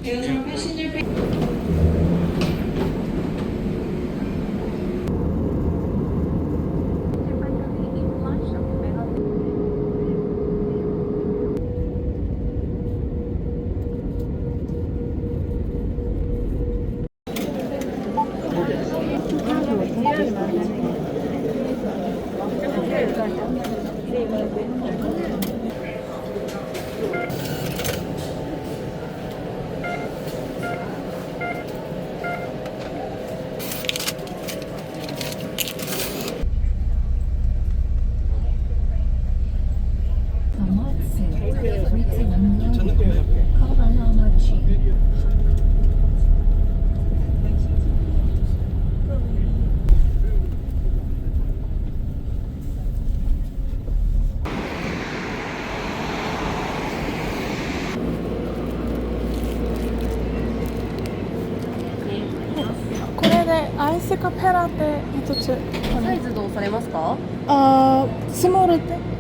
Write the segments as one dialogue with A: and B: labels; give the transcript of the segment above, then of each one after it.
A: これでアイスカフェラテ一つ。
B: サイズどうされますか？
A: あー、スモールで。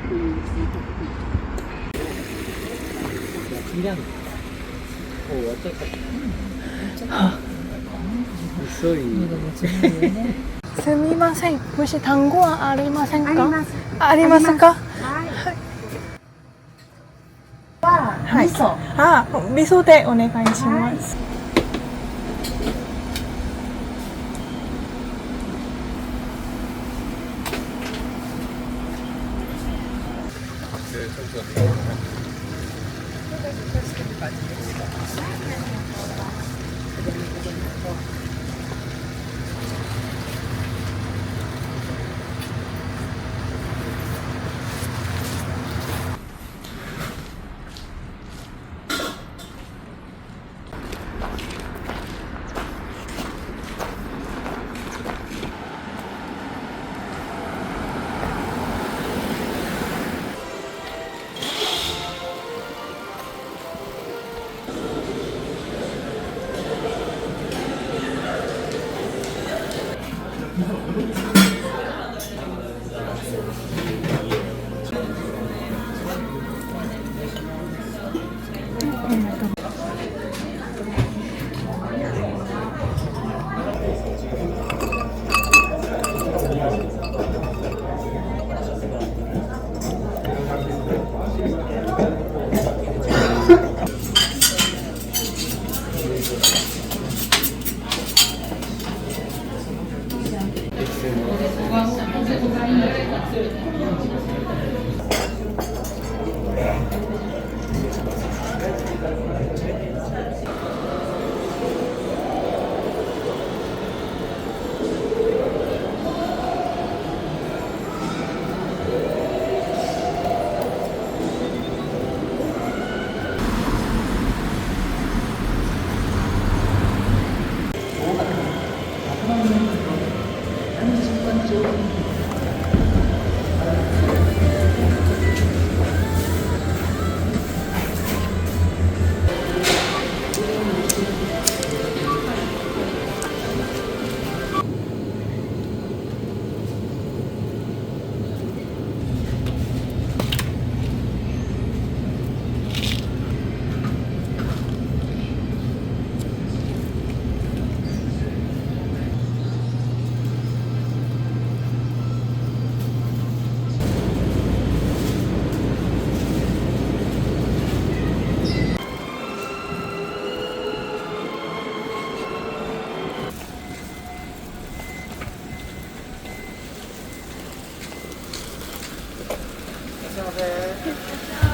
C: 遅い。
A: すみません。もし単語はありませんか？ありますか？はい。味噌。味噌でお願いします。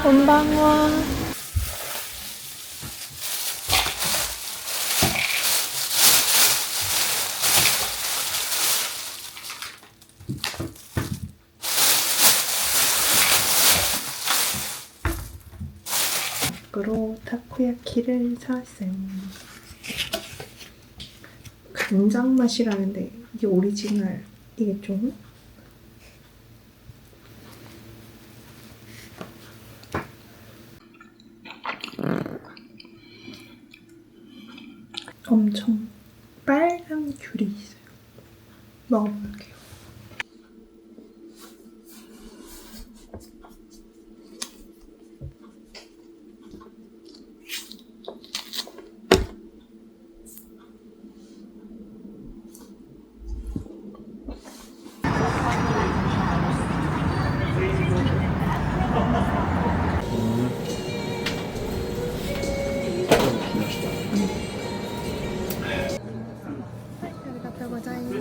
A: こんばんは。그로 타코야키를 샀어요. 간장 맛이라는데 이게 오리지널이겠죠? 엄청 빨간 귤이 있어요. 먹어볼게요.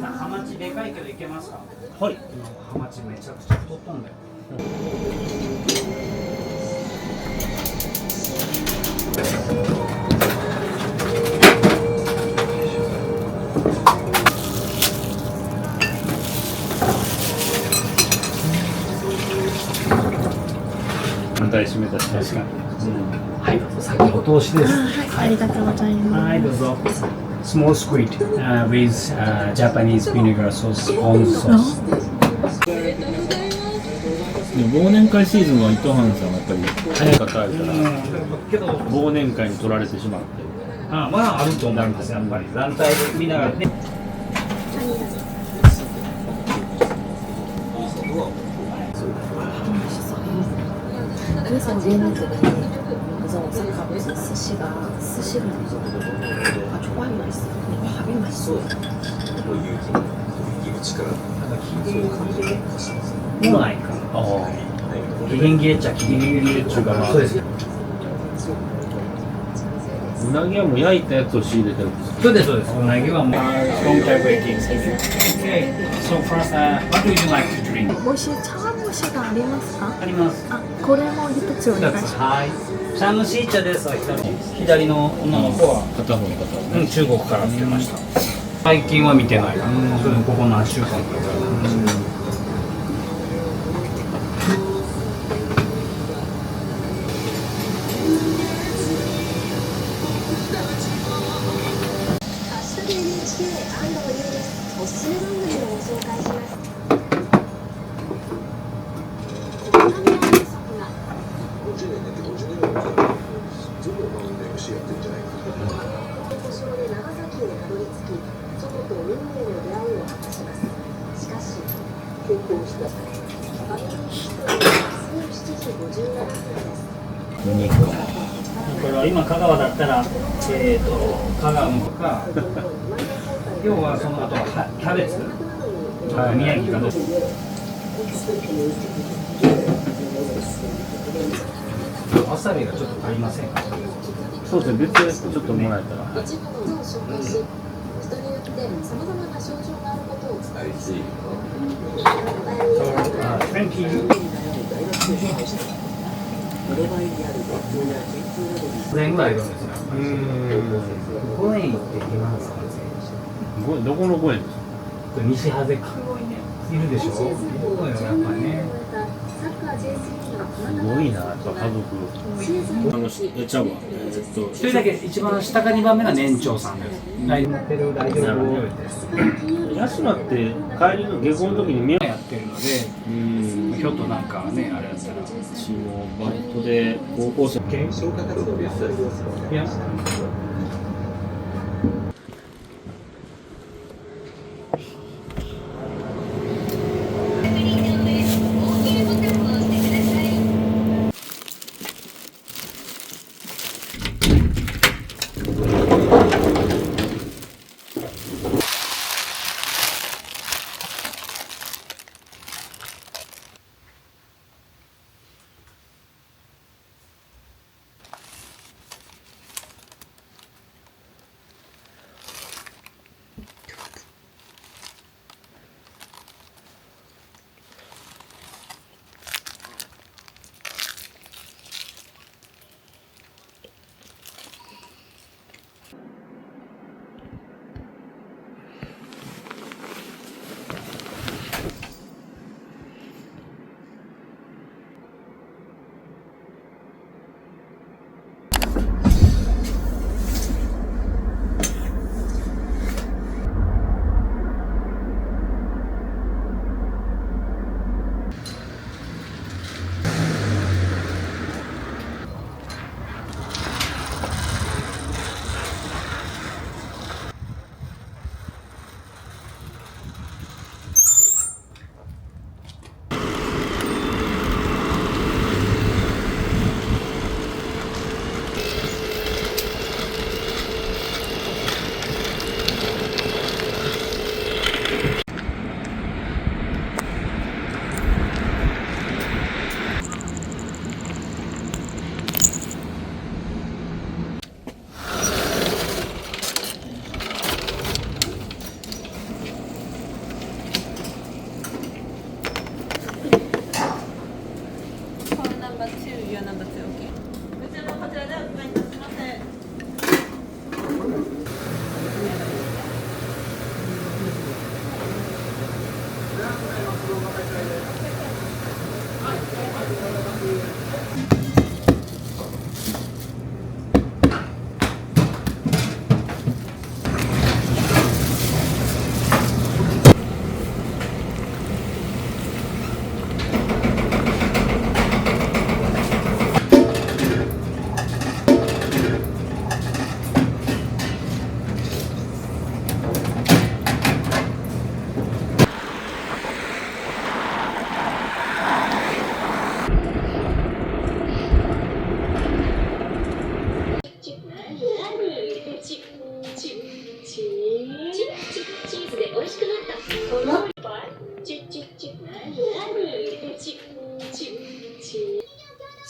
A: 아,
D: ハマチでかいけどいけますか？はい。ハマチめちゃくちゃ太ったんだよ。反対締めたし確かに。はい、どうぞ先お通しです。
A: ありがとうございます。
D: はい、どうぞ。Small squid with Japanese vinegar sauce, pound sauce.
C: 忘年会シーズンは糸半さんはやっぱり早かったから忘年会に取られてしまって
D: あ、まああると思いますやっぱり団体で見ながらね。
B: 味噌ゲームとか그래서 오사카에서 스시가 아주 많이 맛있어요. 밥이 맛있어요.
D: もうないか。期限切れっちゃ期限切れっちゅうか、そうです。
C: うなぎはもう焼いたやつを仕入れてるんですか？
D: そうです、そうです。うなぎはもう long time waiting. Okay. So first, what would you like to drink?
A: 美味しい茶碗蒸しがありますか？
D: あります。
A: あ、これも一つお願いします。
D: はい。茶蒸し茶です。左の女の子は、
C: 片方の方はね。
D: 中国から来てました。最近は見てないな。それでここ何週間か。
E: おすすめ番組をご紹介します。故障で長崎へたどり着き、祖母と運命の出会いを果たします。しかし、結婚した番組のヒットは17時57分です。
C: お肉
D: これは今香川だったら、香川のか、要はその後はキャベツ、宮城かどうか。わさびがちょっと足りませんか？
C: そうですね、別でちょっともらえたら。
E: 一部の像を紹介し、人によってさまざまな症状があることを伝えます。
D: 5年ぐらいいるんですよ。5年行って今の
C: どこの5円ですか？
D: 西ハゼか。いるでしょ。そうよやっぱりね。
C: すごいな、やっぱ家族。ちゃうわ。
D: 一人だけ一番下か2番目が年長さんです。大丈夫
C: ヤシマって帰りの下校の時に見
D: やってるので、ひょっとなんかねあれやったら。
C: うちもバイトで高校生。いや。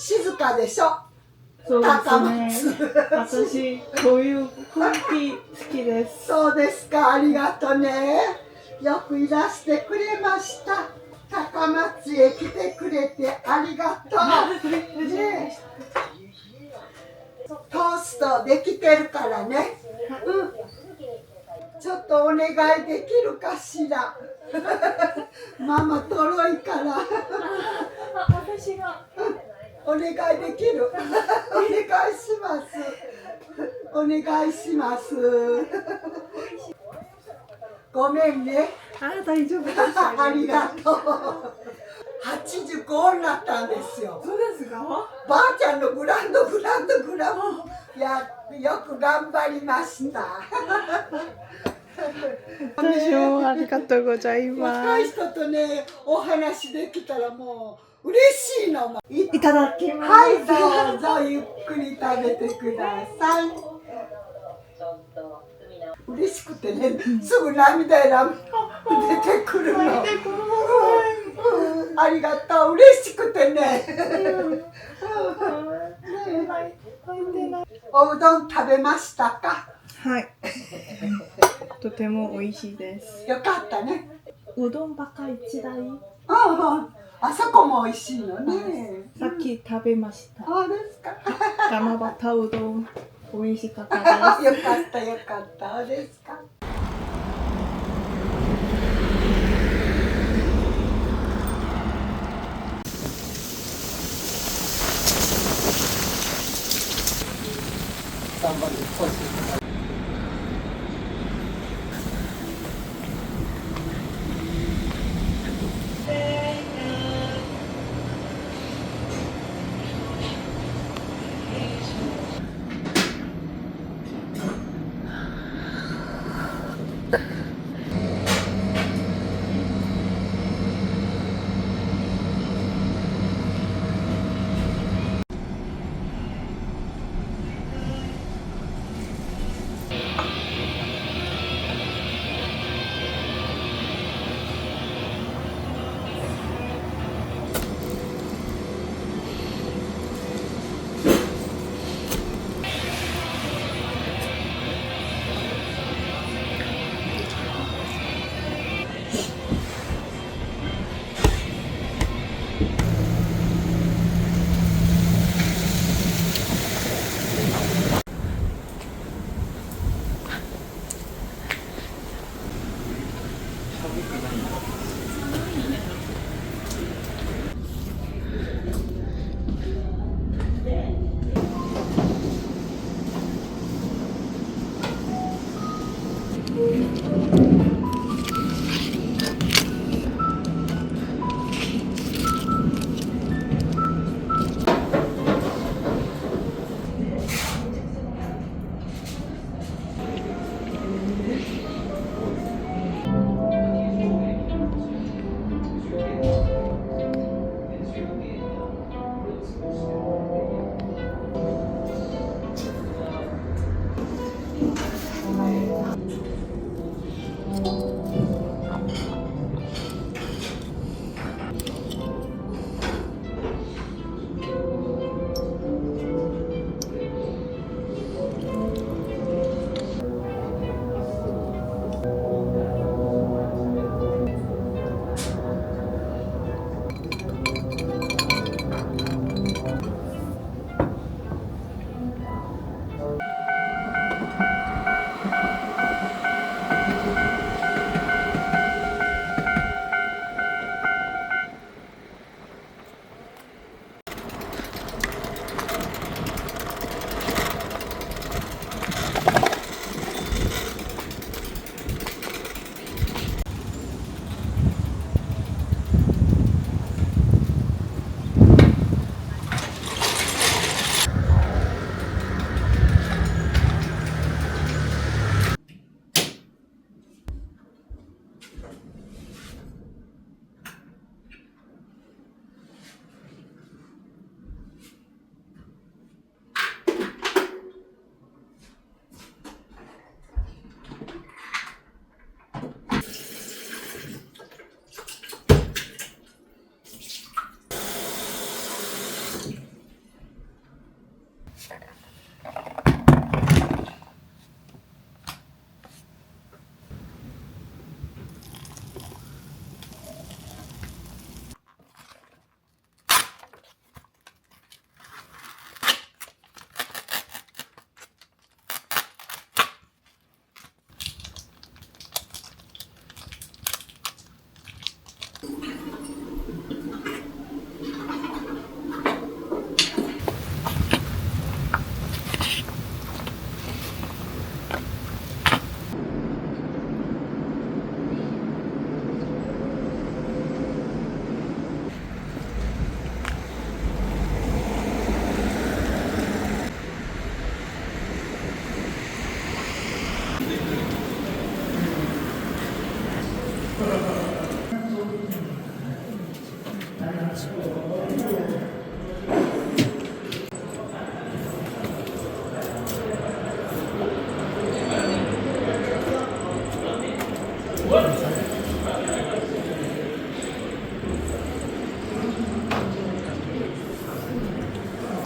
F: 静かでしょ。
A: そう
F: 高
A: ですね。
F: 松。
A: 私、こういう雰囲気好きです。
F: そうですか、ありがとね。よくいらしてくれました。高松へ来てくれてありがとう。ね、トーストできてるからね。うん。ちょっとお願いできるかしら。ママとろいから。
A: 私が。
F: お願いできる。お願いします。お願いします。ごめんね。
A: 大丈夫です。
F: ありがとう。85になったんですよ。
A: そうですか？
F: ばあちゃんのグランド。いや、よく頑張りました。
A: 私もありがとうございます。
F: 若い人とね、お話できたらもう嬉しいの。
A: いただきます。
F: はい、どうぞゆっくり食べてください。嬉しくてね、すぐ涙出てくるの。ありがとう、嬉しくてね。おうどん食べましたか？
A: はい。とても美味しいです。
F: よかったね。
A: うどんばか一台。
F: あそこも美味しいのね。
A: さっき食べました。
F: そうですか。
A: 七夕うどん美味しかった
F: よ
A: です。
F: かったよかった。そうですか。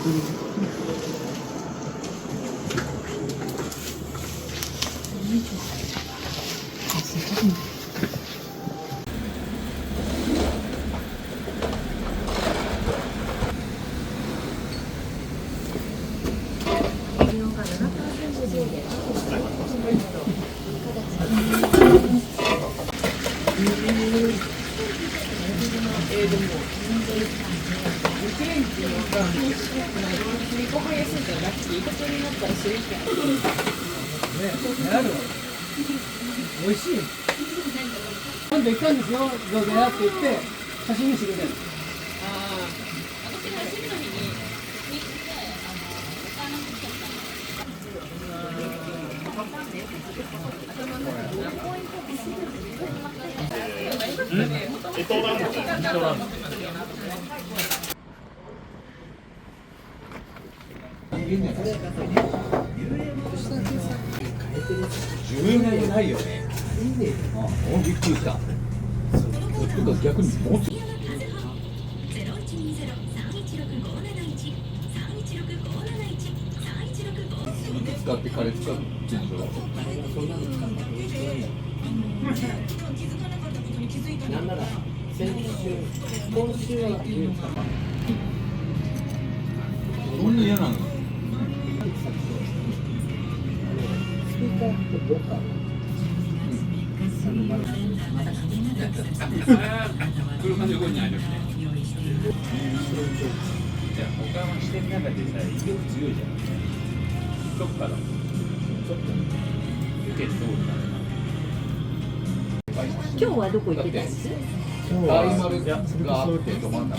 G: 美味しい。今度行ったんですよ、どうぞやって言って写真見せてくれる。
H: 10年ないよね。びっくりした。逆にもうちょっと使ってカレー使ってるんでしょ。
G: なんなら先週、今週は
H: そんな嫌なの？
G: スピーカーとボカル。
C: 車の横にあるよね。じゃあ他の視点の中でさ、威力強いじゃん。どっからちょっと受けてどうかな。
B: 今日はどこ行ってたんです？
H: 大丸があってど真ん中。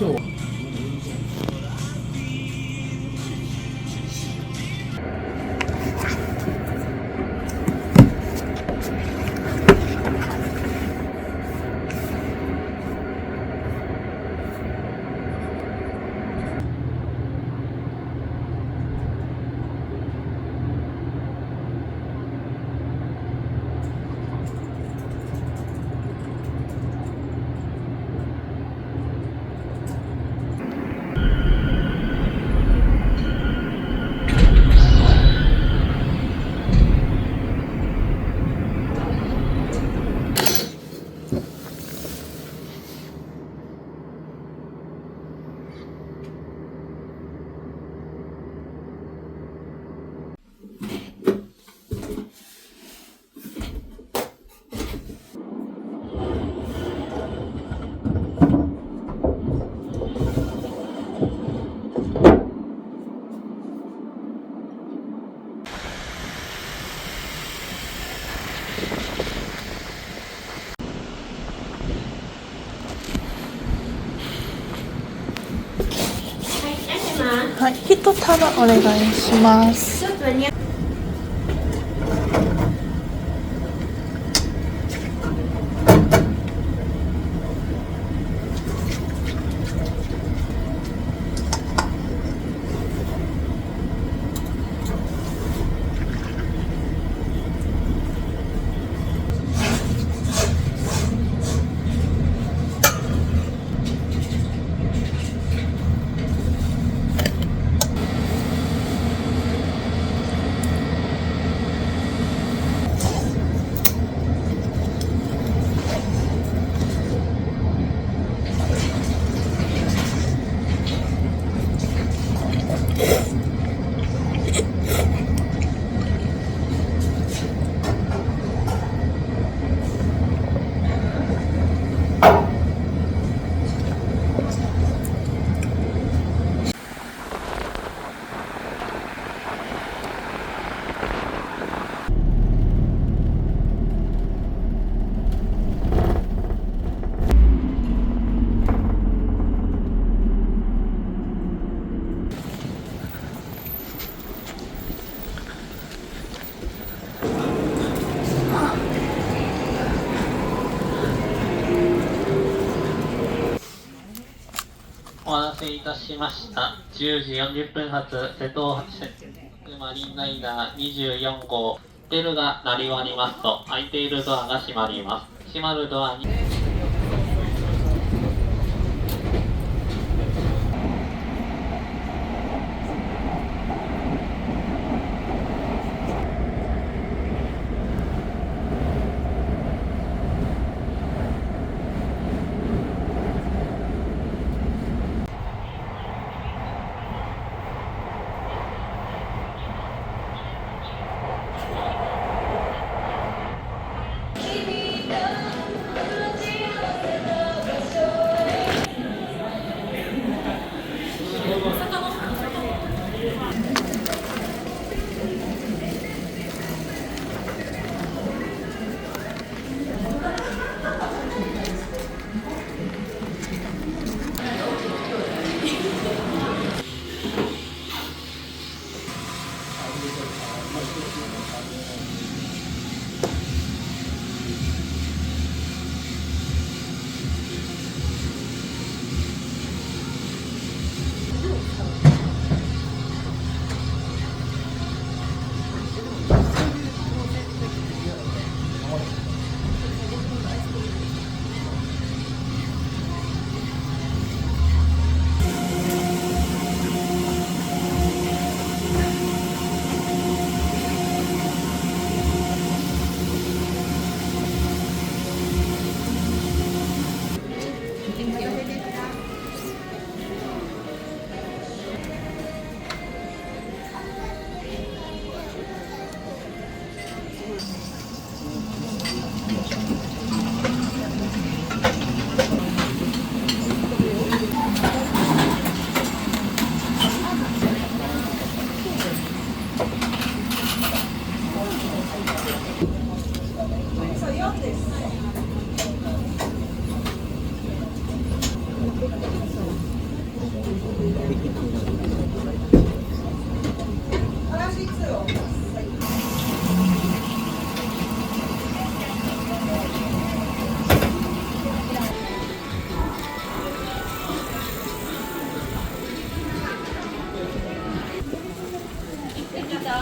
A: はい、一束お願いします。
I: お待たせいたしました。10時40分発瀬戸大橋マリンライナー24号ベルが鳴り終わりますと開いているドアが閉まります。閉まるドアに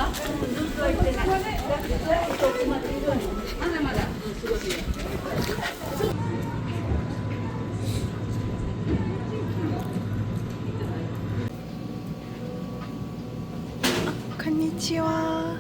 A: こんにちは。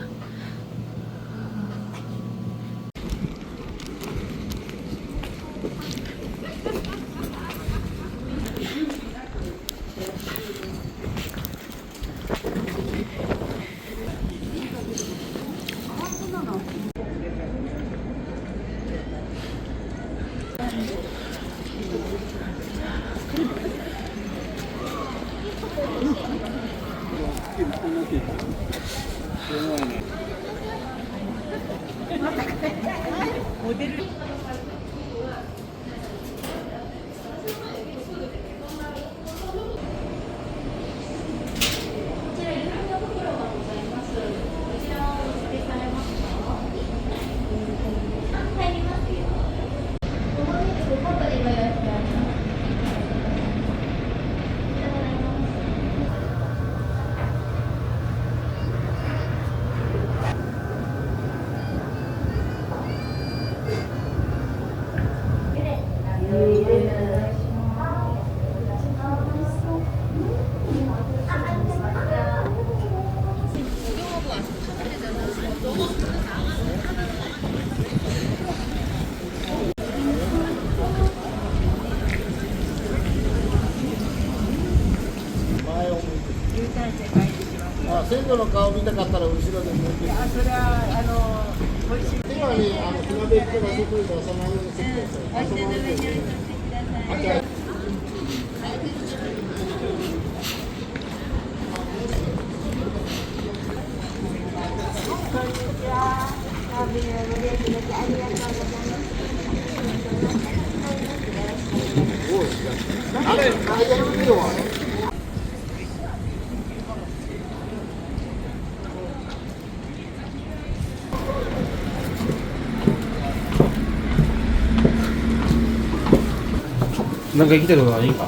J: 鮮度の顔見たかったら後ろで向いて。それは美味しい。手はね、火鍋とかそこに出さないようにしてください。相手の上に置いてください。あれ、やるよ。
H: なんか生きてることはいいか。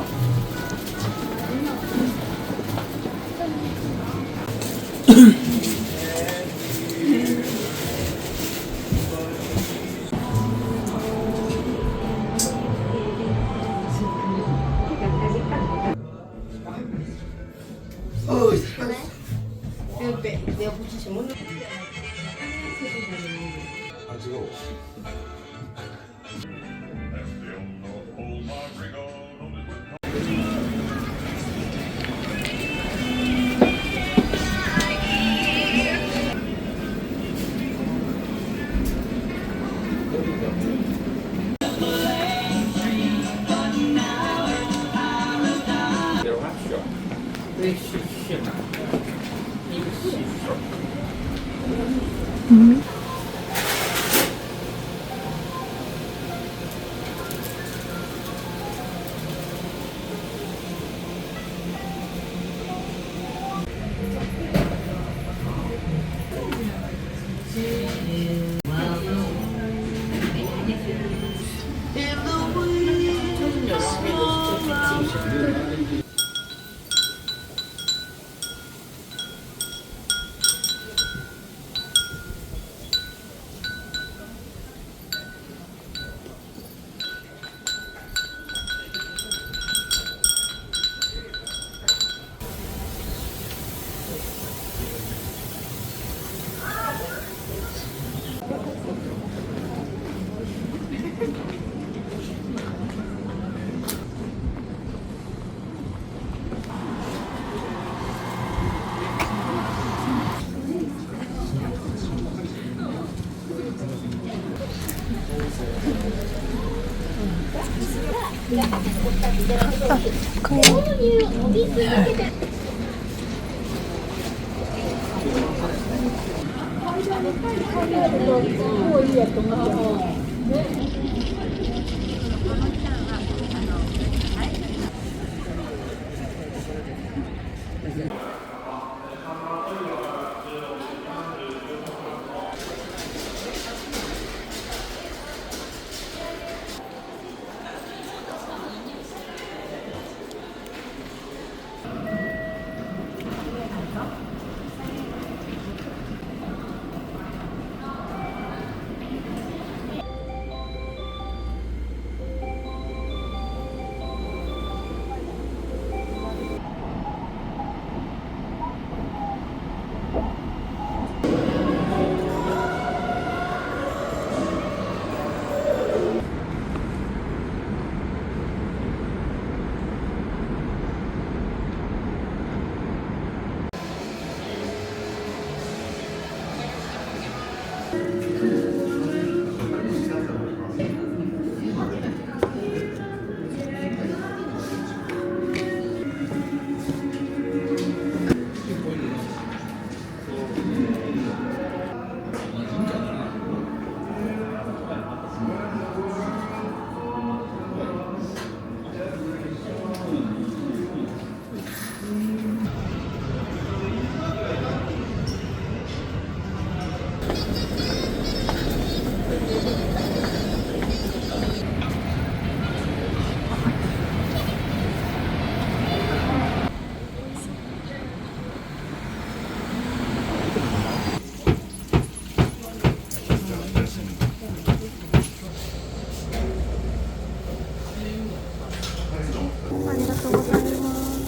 A: ありがとうございます。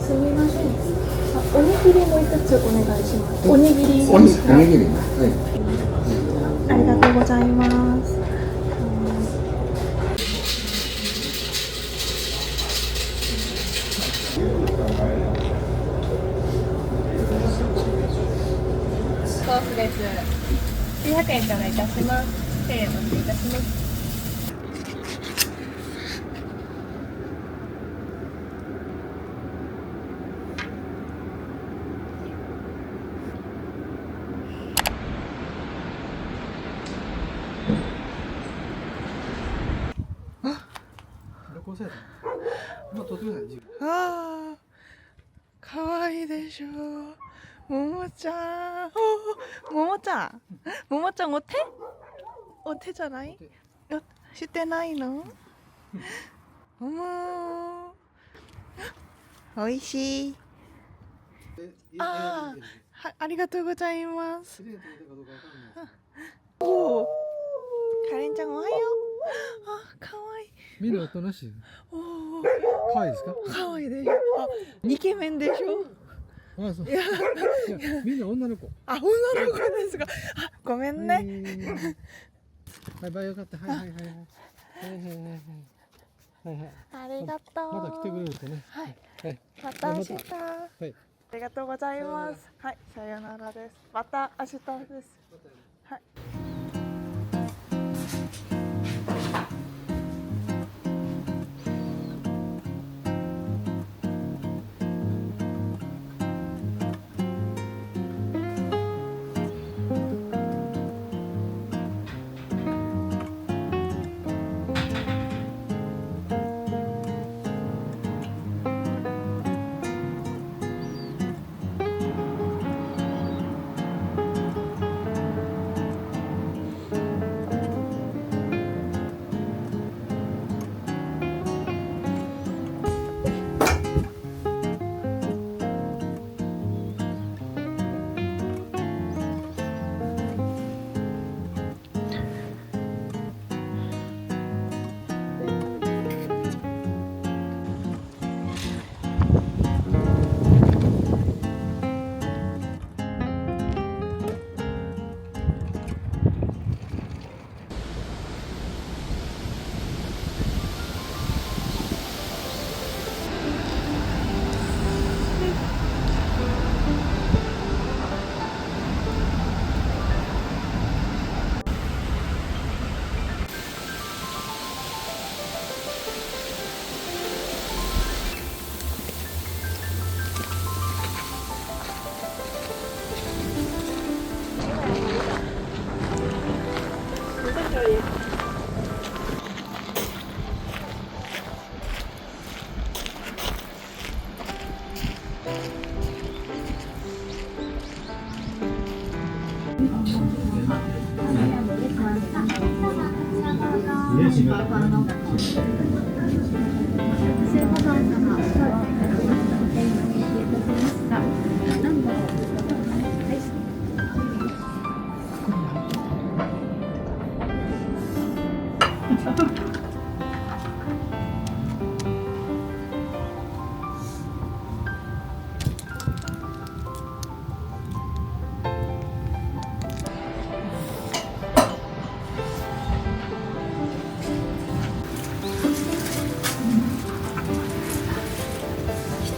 A: すみません。おにぎりもう一つお願いします。おにぎり。
J: おにぎり。
A: ありがとうございます。ソースです。900円頂戴いたします。1000円お付けいたします。
G: 旅行生だ。今撮ってください。
A: ああ、かわいいでしょ。ももちゃん。ももちゃん。ももちゃんお手？お手じゃない？してないの？もも。おいしい。ああ、ありがとうございます。おお。かれんちゃんおはよう。あ、かわいい。
G: みんなおとなしい。
A: おお。
G: 可愛いですか？
A: 可愛いでしょ。あ、イケメンでしょ。
G: あ、そう。いや、みんな女の子。
A: あ、女の子ですか。あ、ごめんね。
G: はい、バイよかった。はいはいはいはい。はいはい。
A: ありがとう。
G: また来てくれるとね。
A: はい。
G: はい。
A: また明日。
G: はい。
A: ありがとうございます。はい、さよならです。また明日です。はい。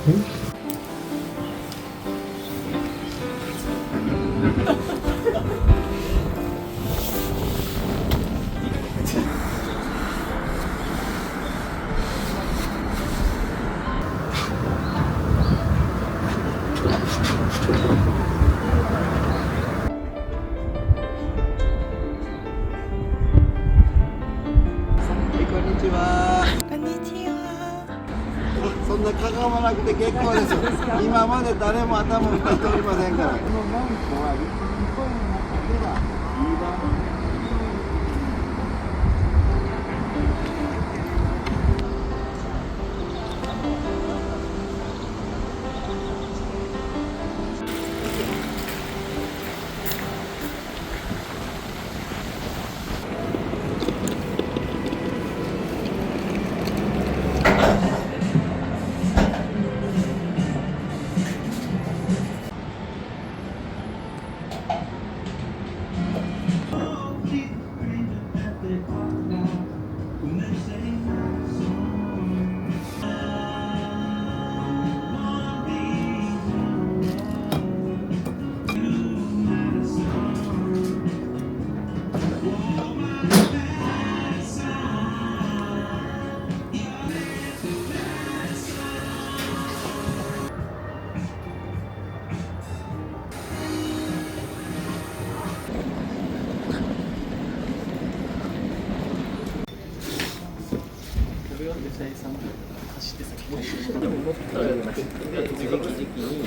J: こんにちは。
A: こんにちは。
J: そんなかがまなくて結構です。今まで誰も頭を抱いておりませんから。このマンコは日本の中では2番。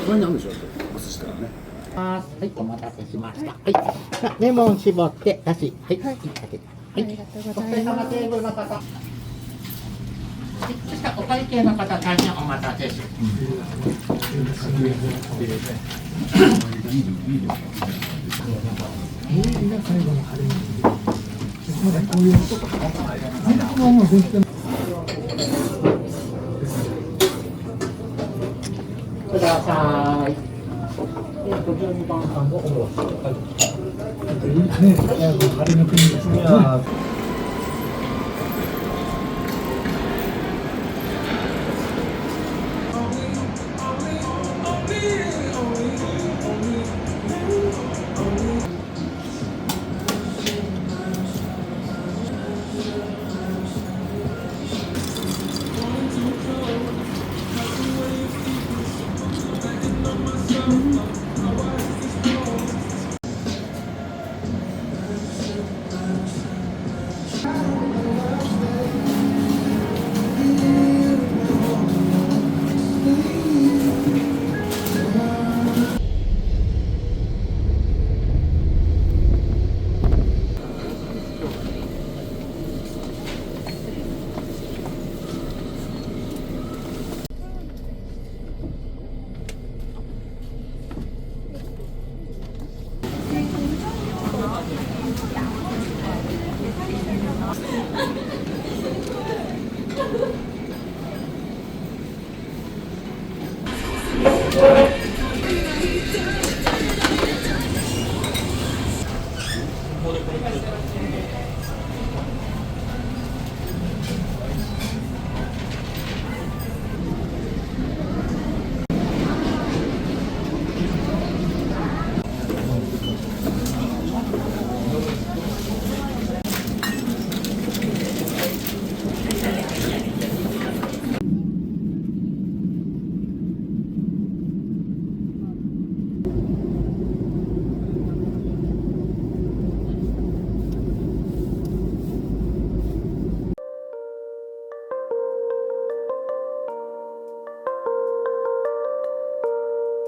H: これなんでしょう。お寿司からね。
K: はい、お待たせしました。はい、レモン絞って、だし、はい、はい、かけて。はい、ありがとうございます。お疲れ様テーブルの方。はい、そしたらお会計の方、大変お待たせしました。ください。52番さんのおろし。はい。いいですね。晴れの国ですね。